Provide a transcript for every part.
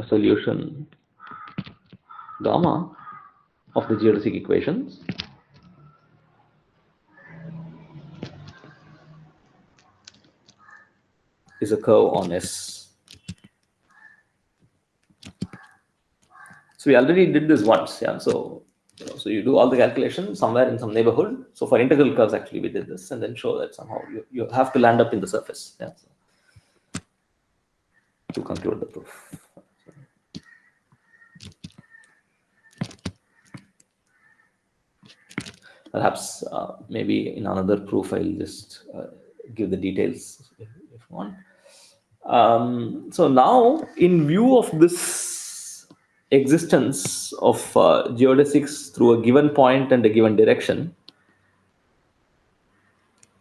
solution gamma of the geodesic equations is a curve on S. So we already did this once, yeah. So you do all the calculations somewhere in some neighborhood. So for integral curves, actually, we did this and then show that somehow you have to land up in the surface, yeah. So, to conclude the proof. Perhaps maybe in another proof I'll just give the details if you want. So now, in view of this existence of geodesics through a given point and a given direction,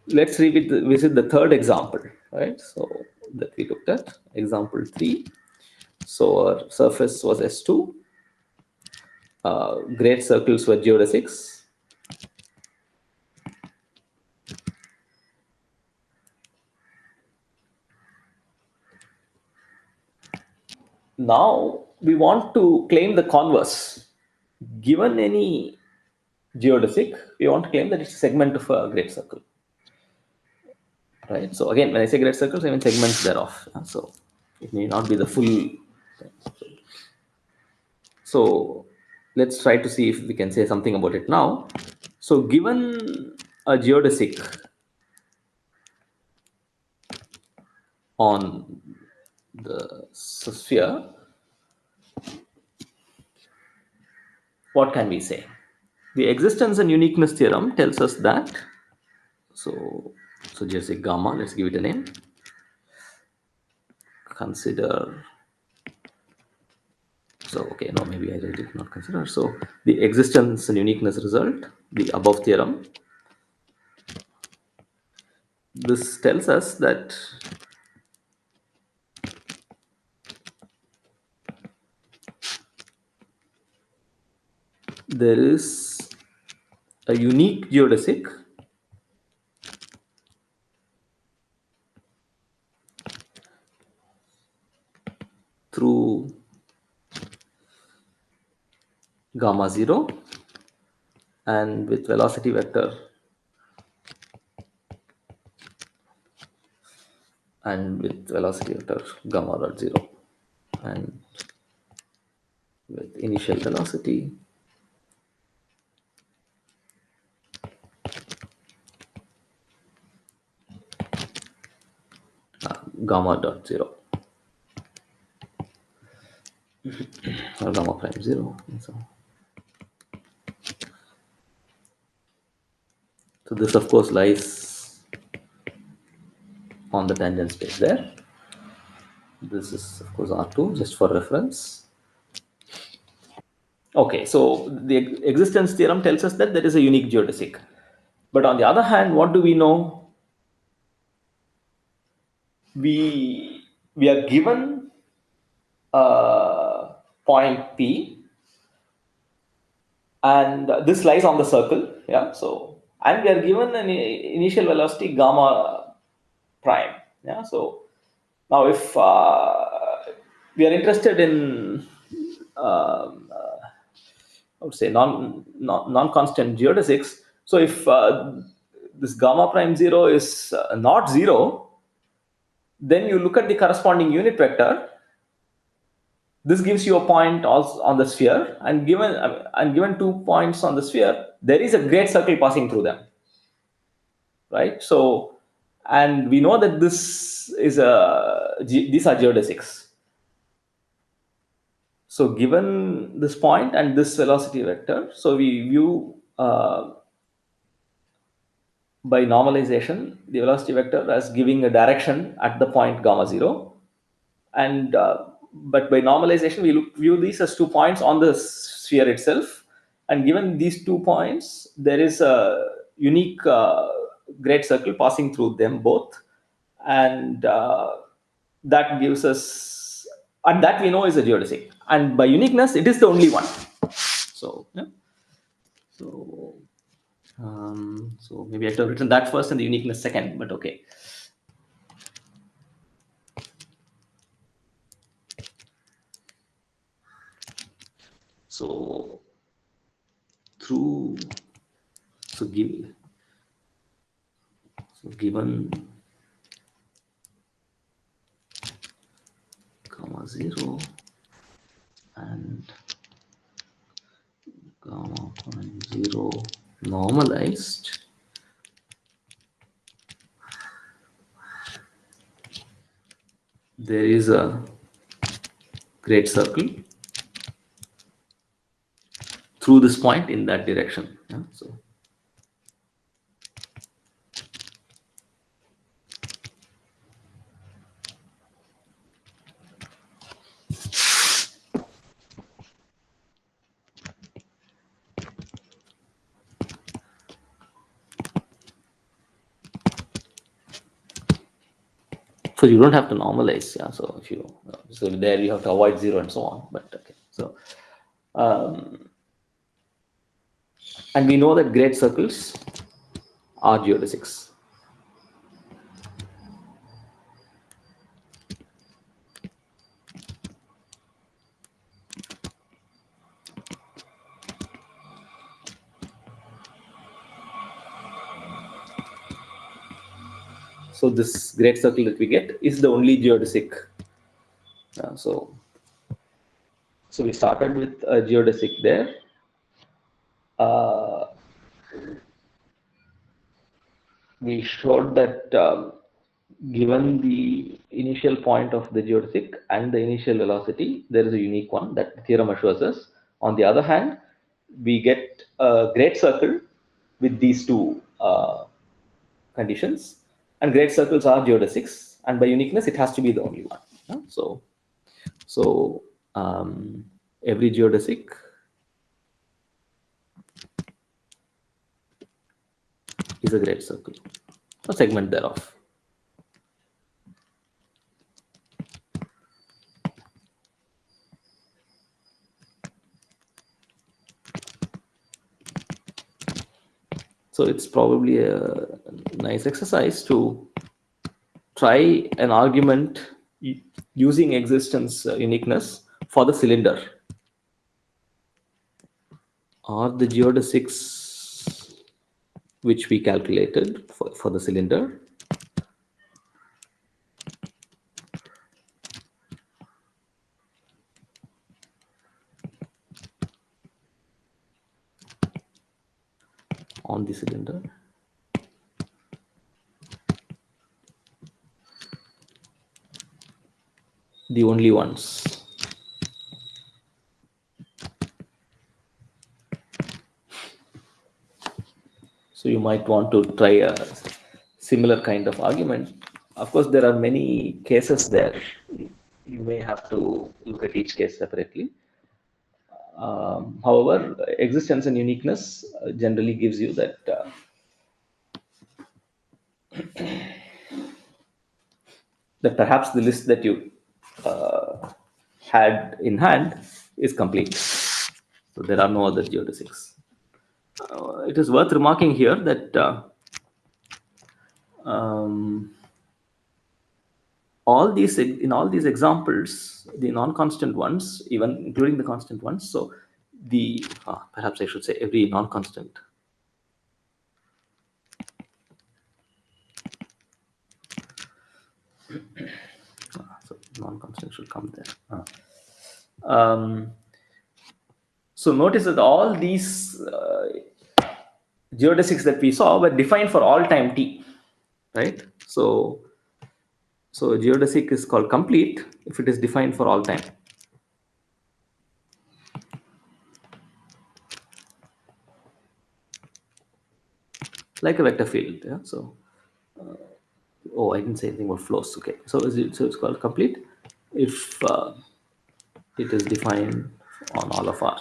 let's revisit the third example, right? So that we looked at, example 3. So our surface was S2, great circles were geodesics. Now we want to claim the converse. Given any geodesic, we want to claim that it's a segment of a great circle. Right. So again, when I say great circles, I mean segments thereof. So it may not be the full. So let's try to see if we can say something about it now. So given a geodesic on the sphere, what can we say? The existence and uniqueness theorem tells us that. So geodesic gamma, let's give it a name. Consider. So okay, no, maybe I did not consider. So the existence and uniqueness result, the above theorem. This tells us that there is a unique geodesic through gamma 0 and with velocity vector gamma dot 0 and with initial velocity gamma dot 0 or gamma prime 0 and so on. So this of course lies on the tangent space there. This is of course R2 just for reference. Okay, so the existence theorem tells us that there is a unique geodesic. But on the other hand, what do we know? We are given a point P, and this lies on the circle, yeah. So and we are given an initial velocity gamma prime, yeah. So now if we are interested in I would say non-constant geodesics. So if this gamma prime 0 is not 0, then you look at the corresponding unit vector. This gives you a point also on the sphere, and given 2 points on the sphere, there is a great circle passing through them, right? So, and we know that these are geodesics. So given this point and this velocity vector, so we view by normalization the velocity vector as giving a direction at the point gamma 0, and but by normalization we view these as 2 points on the sphere itself, and given these 2 points there is a unique great circle passing through them both, and that gives us, and that we know is a geodesic, and by uniqueness it is the only one. So yeah. So maybe I should have written that first and the uniqueness second, but okay. So through so give so given comma 0 and gamma point 0 normalized, there is a great circle through this point in that direction. Yeah? So you don't have to normalize. Yeah. So if you so there you have to avoid 0 and so on. But okay. So and we know that great circles are geodesics. So this great circle that we get is the only geodesic. So we started with a geodesic there. Uh, we showed that given the initial point of the geodesic and the initial velocity, there is a unique one that the theorem assures us. On the other hand, we get a great circle with these two conditions, and great circles are geodesics, and by uniqueness, it has to be the only one. Yeah? So every geodesic is a great circle, a segment thereof. So it's probably a nice exercise to try an argument using existence uniqueness for the cylinder. Are the geodesics which we calculated for the cylinder on the cylinder the only ones? So you might want to try a similar kind of argument. Of course, there are many cases there. You may have to look at each case separately. However, existence and uniqueness generally gives you that perhaps the list that you had in hand is complete. So there are no other geodesics. It is worth remarking here that all these in all these examples, the non-constant ones, even including the constant ones. So the perhaps I should say every non-constant. So non-constant should come there. So notice that all these geodesics that we saw were defined for all time t, right? So a geodesic is called complete if it is defined for all time. Like a vector field. Yeah. So I didn't say anything about flows. Okay. So it's called complete if it is defined on all of R.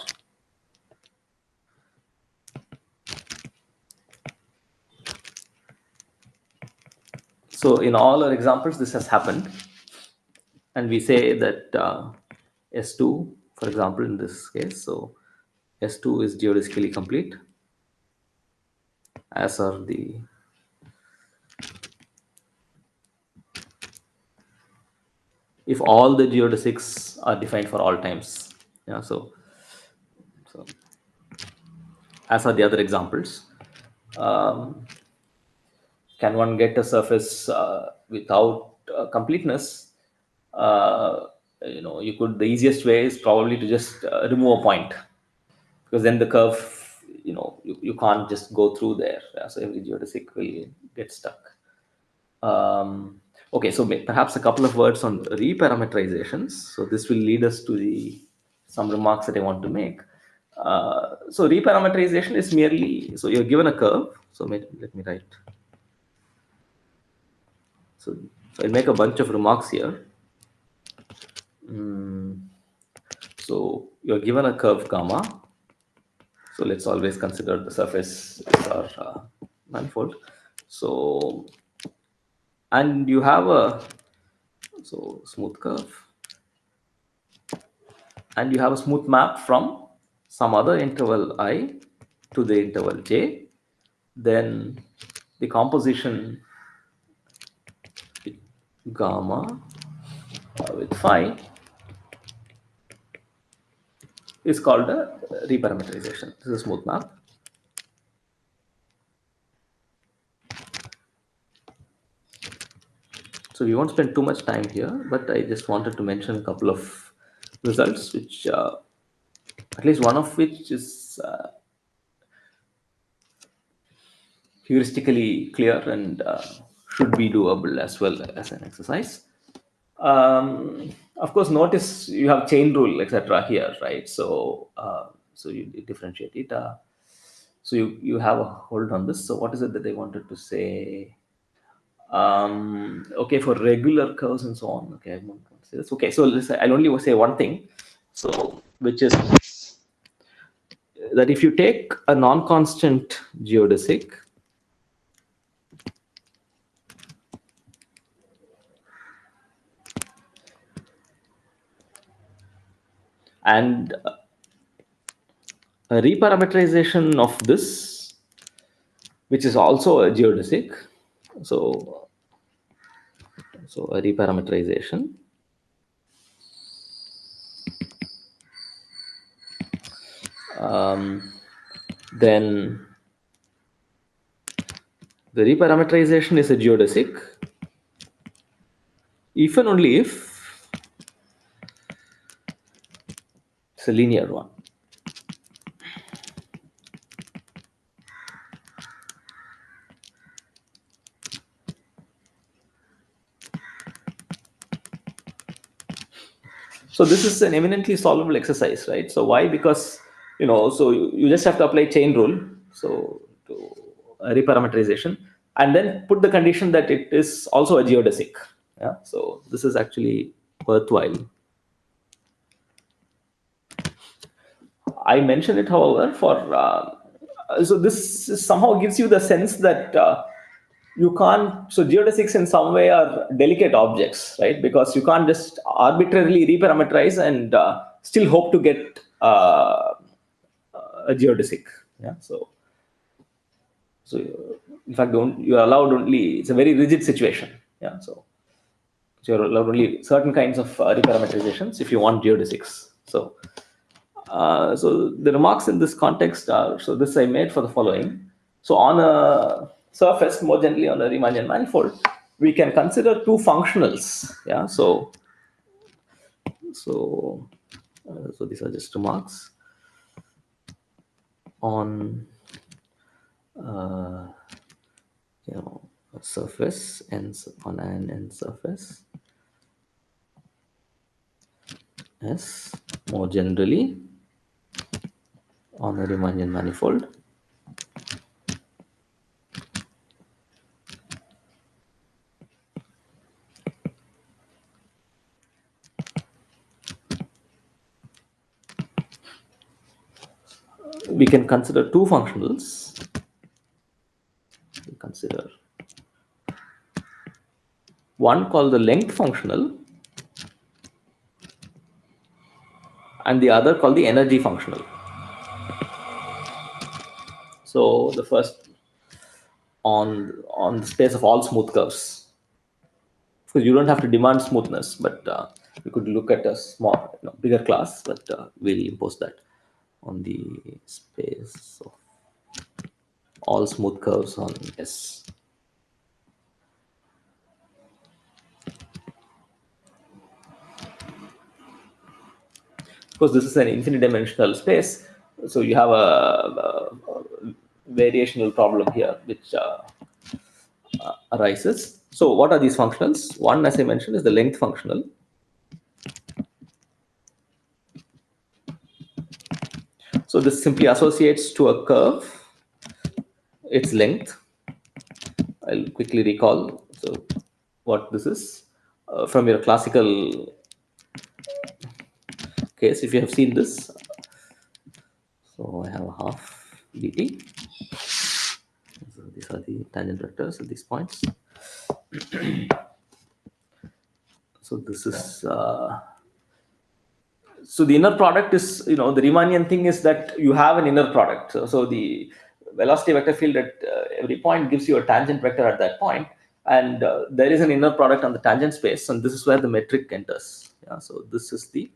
So in all our examples, this has happened, and we say that S2, for example, in this case, so S2 is geodesically complete, as are the if all the geodesics are defined for all times. Yeah. So So, as are the other examples. Um, can one get a surface without completeness? Uh, you could. The easiest way is probably to just remove a point, because then the curve, you can't just go through there. Yeah, so every geodesic will get stuck. Okay, so perhaps a couple of words on reparameterizations. So this will lead us to the some remarks that I want to make. So reparameterization is merely, so you're given a curve. So let me write. So I'll make a bunch of remarks here. So you're given a curve gamma. So let's always consider the surface is our manifold. So, and you have a smooth curve, and you have a smooth map from some other interval I to the interval j. Then the composition with gamma with phi is called a reparameterization. This is a smooth map. So we won't spend too much time here, but I just wanted to mention a couple of results, which at least one of which is heuristically clear and should be doable as well as an exercise. Of course, notice you have chain rule, etc. here, right? So you differentiate it. So you have a hold on this. So what is it that they wanted to say? Okay, for regular curves and so on. Okay, I won't say this. Okay, so I'll only say one thing. So which is that if you take a non-constant geodesic and a reparameterization of this, which is also a geodesic, so a reparameterization, then the reparameterization is a geodesic if and only if it's a linear one. So this is an eminently solvable exercise, right? So why? Because so you just have to apply chain rule, so to reparameterization, and then put the condition that it is also a geodesic. Yeah. So this is actually worthwhile. I mention it, however, for so this somehow gives you the sense that you can't. So geodesics in some way are delicate objects, right? Because you can't just arbitrarily reparameterize and still hope to get a geodesic. Yeah. So in fact, don't you're allowed only. It's a very rigid situation. Yeah. So you're allowed only certain kinds of reparameterizations if you want geodesics. So the remarks in this context are, so this I made for the following. So on a surface, more generally on a Riemannian manifold, we can consider two functionals. Yeah. So these are just remarks on uh, a surface and on an n surface. S more generally on a Riemannian manifold. We can consider two functionals. We consider one called the length functional and the other called the energy functional. So the first on the space of all smooth curves. Because you don't have to demand smoothness, but you could look at a small, bigger class, but we'll impose that. on the space of all smooth curves on S. Of course, this is an infinite dimensional space, so you have a variational problem here which arises. So what are these functionals? One, as I mentioned, is the length functional. So this simply associates to a curve its length. I'll quickly recall. So what this is from your classical case, if you have seen this. So I have a half dt. So these are the tangent vectors at these points. So this is so the inner product is, the Riemannian thing is that you have an inner product. So the velocity vector field at every point gives you a tangent vector at that point, and there is an inner product on the tangent space, and this is where the metric enters. Yeah, so this is the.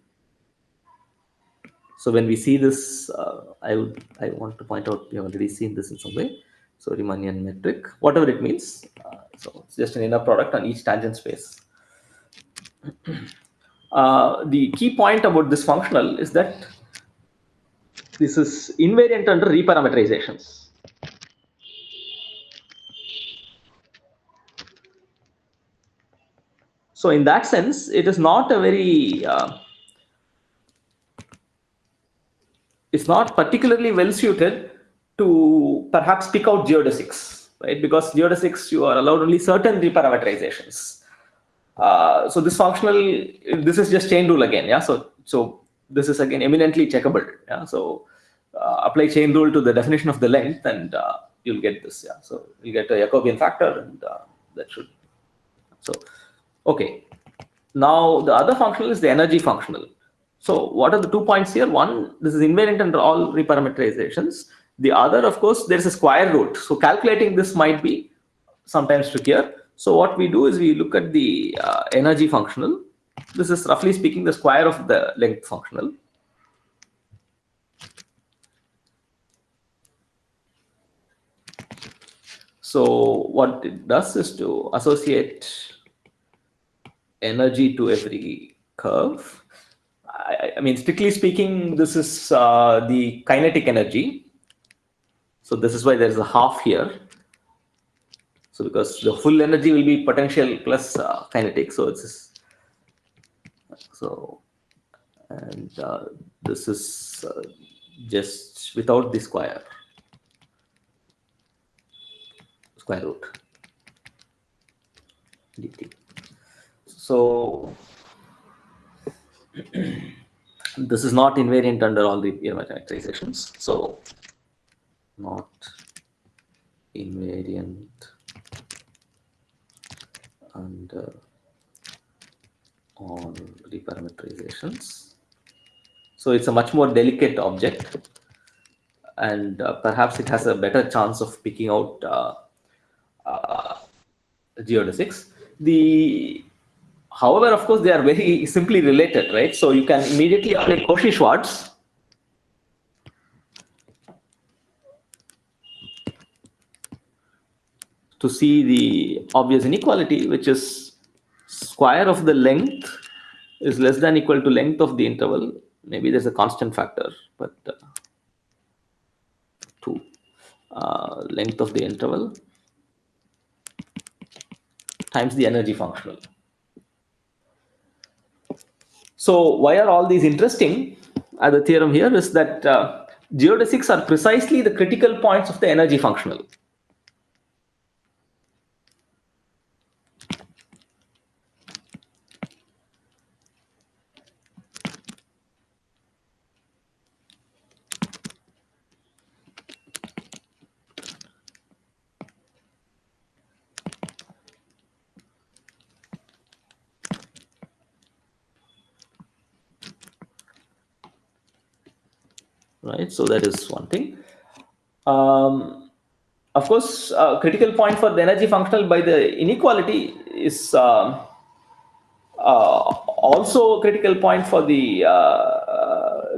So when we see this, I want to point out, we have already seen this in some way. So Riemannian metric, whatever it means. So it's just an inner product on each tangent space. The key point about this functional is that this is invariant under reparameterizations. So in that sense, it is not a very, it's not particularly well suited to perhaps pick out geodesics, right? Because geodesics, you are allowed only certain reparameterizations. So this functional, this is just chain rule again, yeah. So this is again eminently checkable, yeah. So apply chain rule to the definition of the length, and you'll get this, yeah. So you get a Jacobian factor, and that should. So okay. Now the other functional is the energy functional. So what are the 2 points here? One, this is invariant under all reparameterizations. The other, of course, there is a square root. So calculating this might be sometimes trickier. So what we do is we look at the energy functional. This is roughly speaking the square of the length functional. So what it does is to associate energy to every curve. I mean, strictly speaking, this is the kinetic energy. So this is why there is a half here. So because the full energy will be potential plus kinetic. So it's so, and this is just without the square root dt. So this is not invariant under all the parameterizations. So not invariant under all reparameterizations. So it's a much more delicate object, and perhaps it has a better chance of picking out geodesics. However, of course, they are very simply related, right? So you can immediately apply Cauchy-Schwarz. To see the obvious inequality, which is square of the length is less than equal to length of the interval. Maybe there's a constant factor, but 2 length of the interval times the energy functional. So why are all these interesting? The theorem here is that geodesics are precisely the critical points of the energy functional. Right, so that is one thing. Of course, critical point for the energy functional by the inequality is also a critical point for the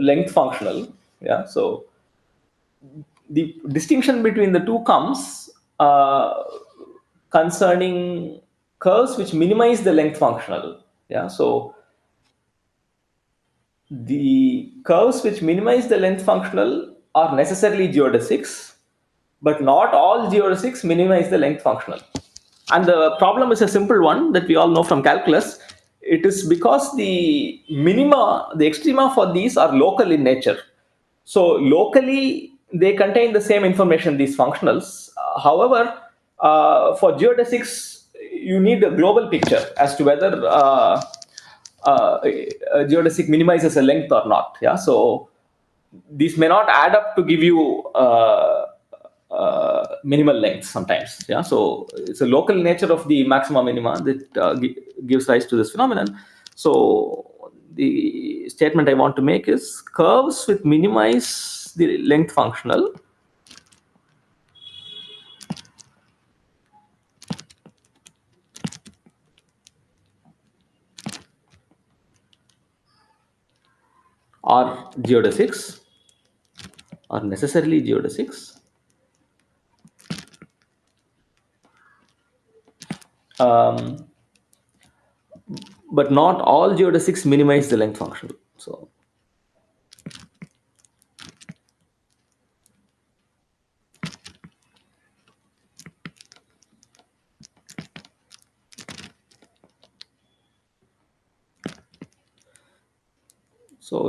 length functional. Yeah, so the distinction between the two comes concerning curves which minimize the length functional. Yeah, so the curves which minimize the length functional are necessarily geodesics, but not all geodesics minimize the length functional. And the problem is a simple one that we all know from calculus. It is because the minima, the extrema for these are local in nature. So locally, they contain the same information, these functionals. However, for geodesics, you need a global picture as to whether a geodesic minimizes a length or not. Yeah, so these may not add up to give you minimal length sometimes. Yeah, so it's a local nature of the maxima minima that gives rise to this phenomenon. So the statement I want to make is curves with minimize the length functional are geodesics, are necessarily geodesics. Um, but not all geodesics minimize the length function. So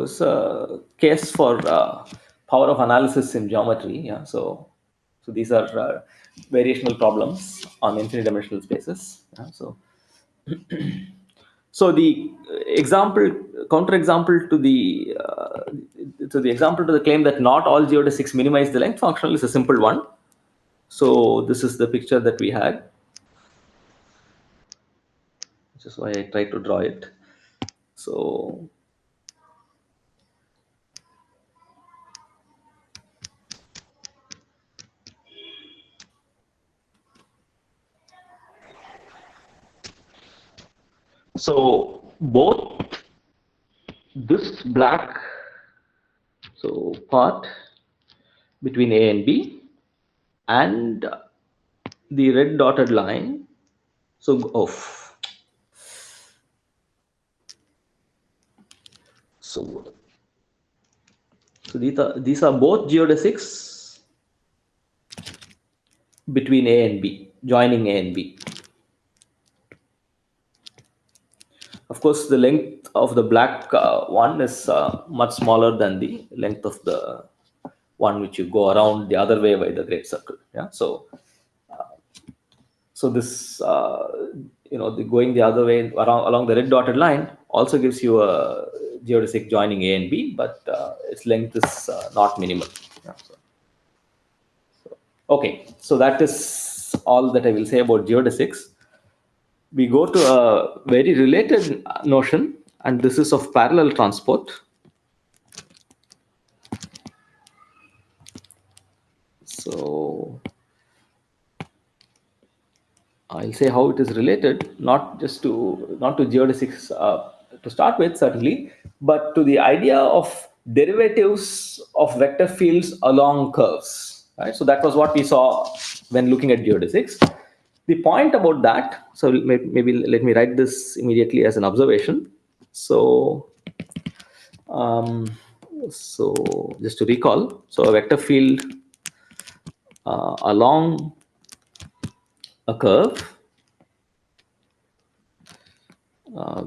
it's a case for power of analysis in geometry. Yeah, so these are variational problems on infinite dimensional spaces. Yeah, so the example, counterexample to the example to the claim that not all geodesics minimize the length functional is a simple one. So this is the picture that we had, which is why I tried to draw it. So both this black part between A and B and the red dotted line. So these are both geodesics between A and B, joining A and B. Of course, the length of the black one is much smaller than the length of the one which you go around the other way by the great circle. Yeah, so this the going the other way around along the red dotted line also gives you a geodesic joining A and B, but its length is not minimal. Yeah, okay, so that is all that I will say about geodesics. We go to a very related notion, and this is of parallel transport. So I'll say how it is related, not to geodesics to start with, certainly, but to the idea of derivatives of vector fields along curves. Right. So that was what we saw when looking at geodesics. The point about that. So maybe let me write this immediately as an observation. So, um, so just to recall, so a vector field along a curve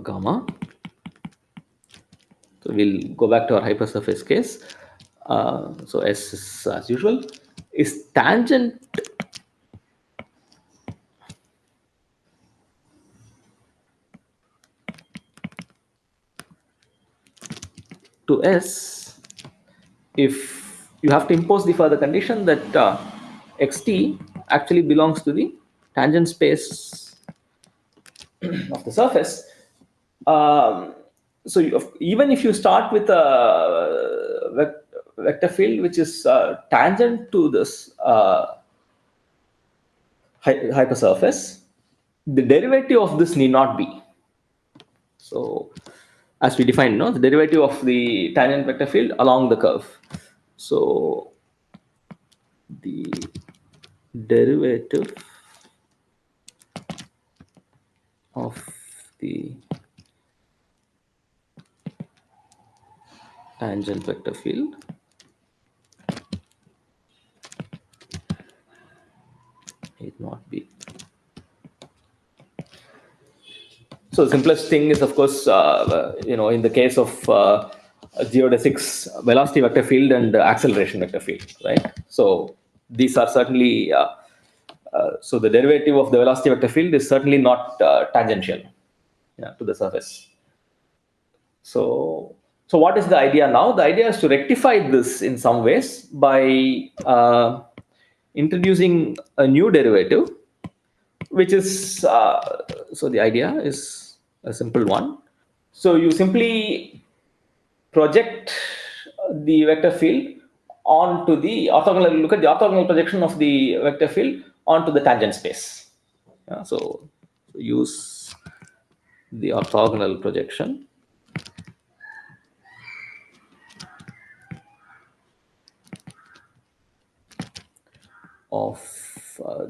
gamma. So we'll go back to our hypersurface case. So S is, as usual, is tangent to S if you have to impose the further condition that xt actually belongs to the tangent space of the surface. So even if you start with a vector field which is tangent to this hypersurface, the derivative of this need not be. So as we defined, no, the derivative of the tangent vector field along the curve. So the derivative of the tangent vector field need not be. So the simplest thing is, of course, in the case of geodesics, velocity vector field and acceleration vector field, right? So these are certainly so the derivative of the velocity vector field is certainly not tangential, yeah, to the surface. So what is the idea now? The idea is to rectify this in some ways by introducing a new derivative, which is so the idea is a simple one. So you simply project the vector field onto the orthogonal. Look at the orthogonal projection of the vector field onto the tangent space. Yeah, so use the orthogonal projection of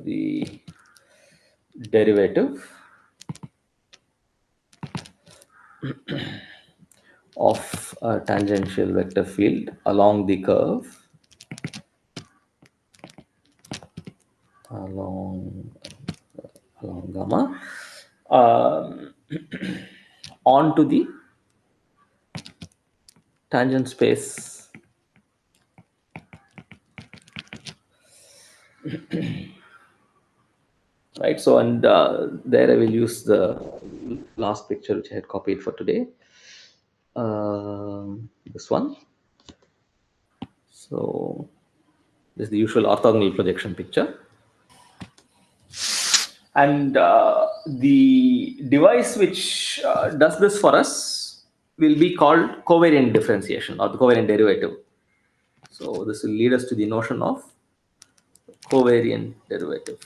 the derivative of a tangential vector field along the curve along gamma um, onto the tangent space right. So and there I will use the last picture which I had copied for today, this one. So this is the usual orthogonal projection picture, and the device which does this for us will be called covariant differentiation or the covariant derivative. So this will lead us to the notion of covariant derivative.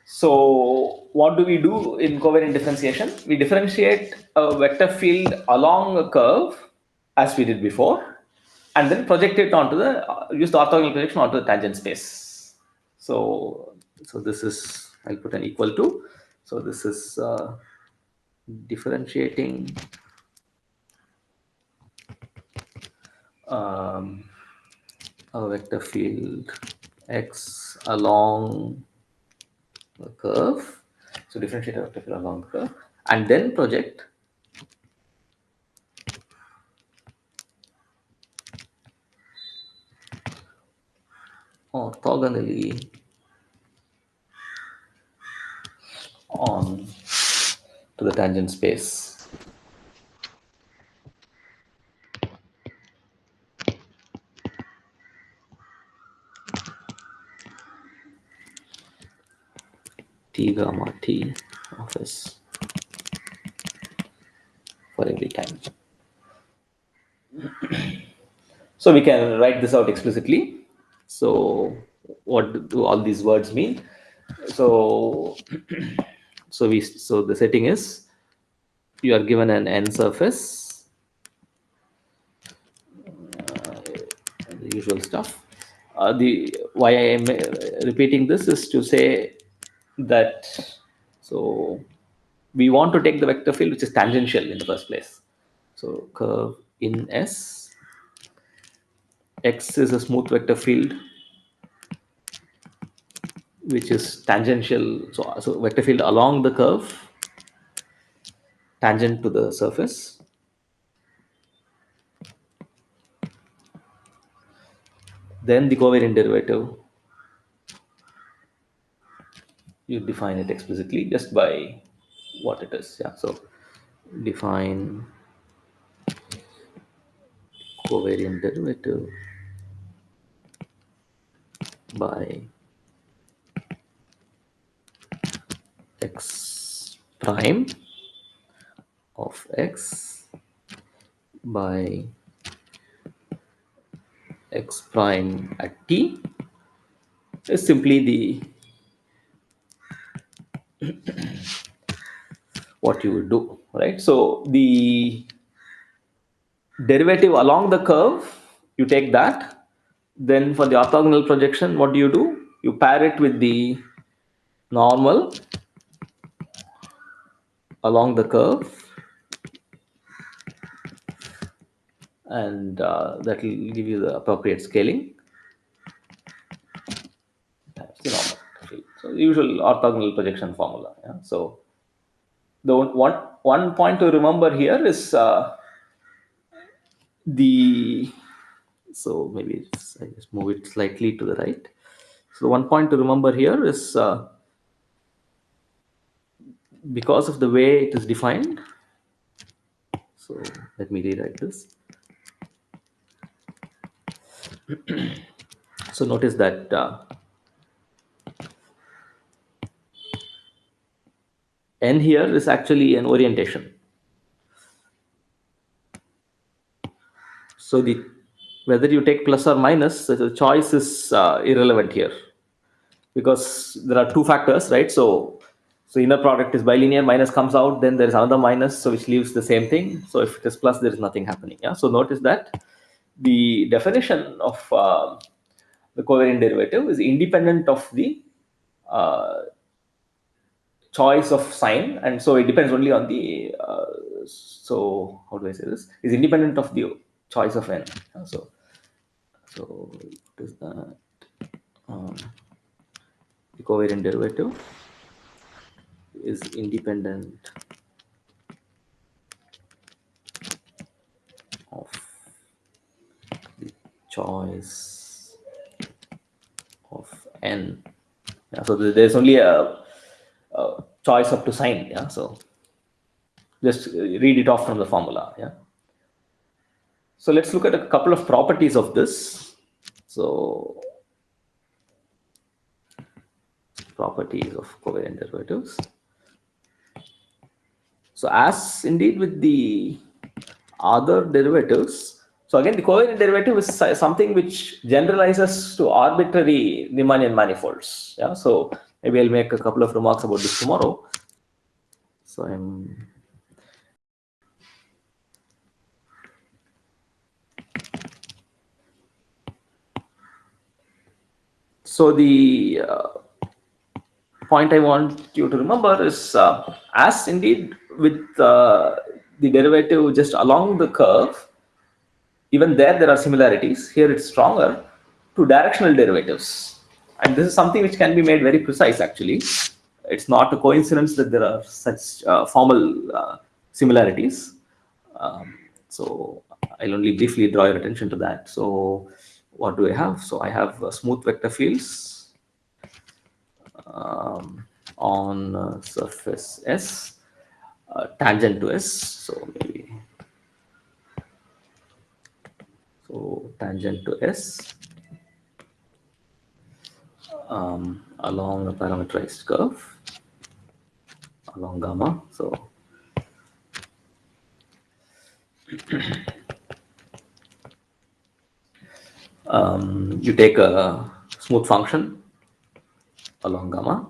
So what do we do in covariant differentiation? We differentiate a vector field along a curve as we did before, and then project it onto the use the orthogonal projection onto the tangent space. So this is, I'll put an equal to. So this is differentiating a vector field x along a curve. So differentiate a vector field along the curve and then project orthogonally on to the tangent space. T gamma t of s for every time. So we can write this out explicitly. So what do all these words mean? So so the setting is you are given an n surface, the usual stuff. The why I am repeating this is to say that so we want to take the vector field which is tangential in the first place. So curve in S, X is a smooth vector field which is tangential. So vector field along the curve, tangent to the surface. Then the covariant derivative, you define it explicitly just by what it is. Yeah. So define covariant derivative by x prime of x by x prime at t is simply the what you would do right? So the derivative along the curve, you take that. Then for the orthogonal projection, what do? You pair it with the normal along the curve, and that will give you the appropriate scaling. That's the normal. So the usual orthogonal projection formula. Yeah? So the one point to remember here is the so maybe I just move it slightly to the right. So one point to remember here is because of the way it is defined. So let me rewrite this. So notice that n here is actually an orientation. So the whether you take plus or minus, the choice is irrelevant here, because there are two factors, right? So inner product is bilinear, minus comes out, then there is another minus, so which leaves the same thing. So if it is plus, there is nothing happening. Yeah. So notice that the definition of the covariant derivative is independent of the uh, choice of sign, and so it depends only on the so how do I say this, is independent of the choice of n. So what is that? um, the covariant derivative is independent of the choice of n. Yeah, so there's only a choice up to sign. Yeah, so just read it off from the formula. Yeah. So let's look at a couple of properties of this. So properties of covariant derivatives. So as indeed with the other derivatives, so again the covariant derivative is something which generalizes to arbitrary Riemannian manifolds. Yeah. So maybe I'll make a couple of remarks about this tomorrow. So the point I want you to remember is as indeed with the derivative just along the curve, even there are similarities. Here it's stronger to directional derivatives, and this is something which can be made very precise. Actually, it's not a coincidence that there are such formal similarities. So I'll only briefly draw your attention to that. So what do I have? So I have smooth vector fields on surface S, tangent to S. So maybe tangent to S along a parameterized curve along gamma. So you take a smooth function along gamma,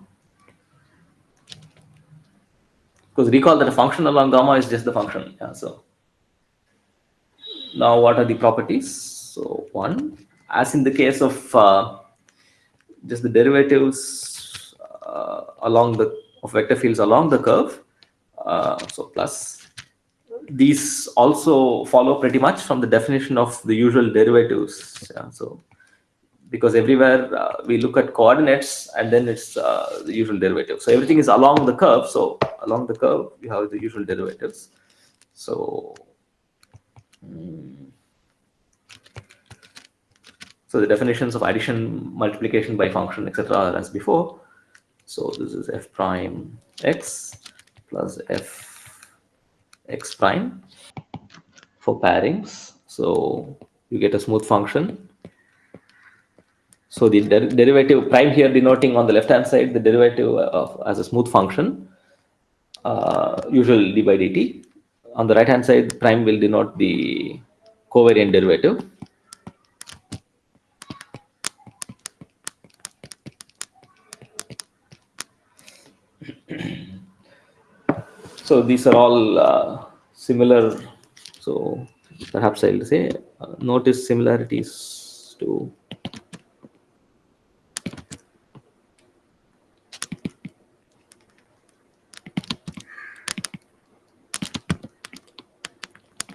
because recall that a function along gamma is just the function. Yeah. So now what are the properties? So one, as in the case of just the derivatives along the of vector fields along the curve, so plus these also follow pretty much from the definition of the usual derivatives. Yeah. So because everywhere we look at coordinates and then it's the usual derivative. So everything is along the curve. So along the curve, you have the usual derivatives. So, so the definitions of addition, multiplication by function, etc., are as before. So this is f prime x plus f x prime for pairings. So you get a smooth function. So the derivative prime here denoting on the left hand side the derivative of as a smooth function, usual d by dt. On the right hand side, prime will denote the covariant derivative. So these are all similar. So perhaps I'll say notice similarities to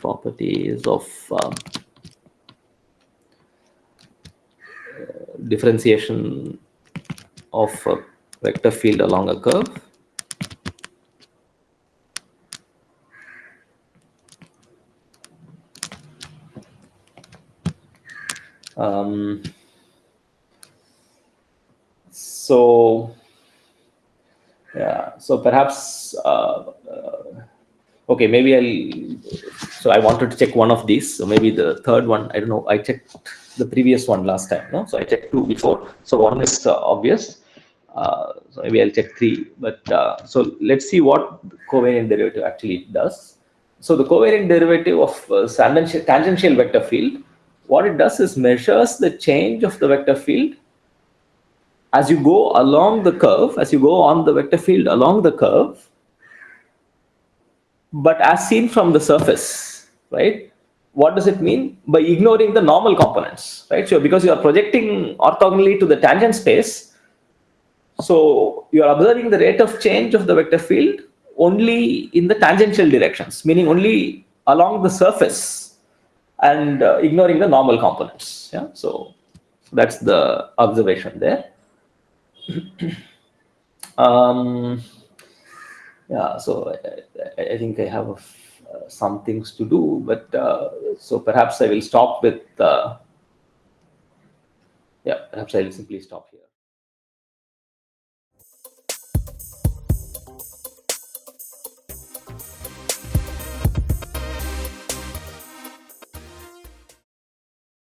properties of differentiation of a vector field along a curve. Um, so yeah, so perhaps okay, maybe I'll. So I wanted to check one of these. So maybe the third one. I don't know. I checked the previous one last time. No, so I checked two before. So one is obvious. So maybe I'll check three. But so let's see what covariant derivative actually does. So the covariant derivative of tangential vector field, what it does is measures the change of the vector field as you go along the curve, as you go on the vector field along the curve, but as seen from the surface, right? What does it mean? By ignoring the normal components, right? So because you are projecting orthogonally to the tangent space, so you are observing the rate of change of the vector field only in the tangential directions, meaning only along the surface, and ignoring the normal components. Yeah, so that's the observation there. Um, yeah, so I think I have some things to do, but so perhaps I will stop with yeah, perhaps I will simply stop here.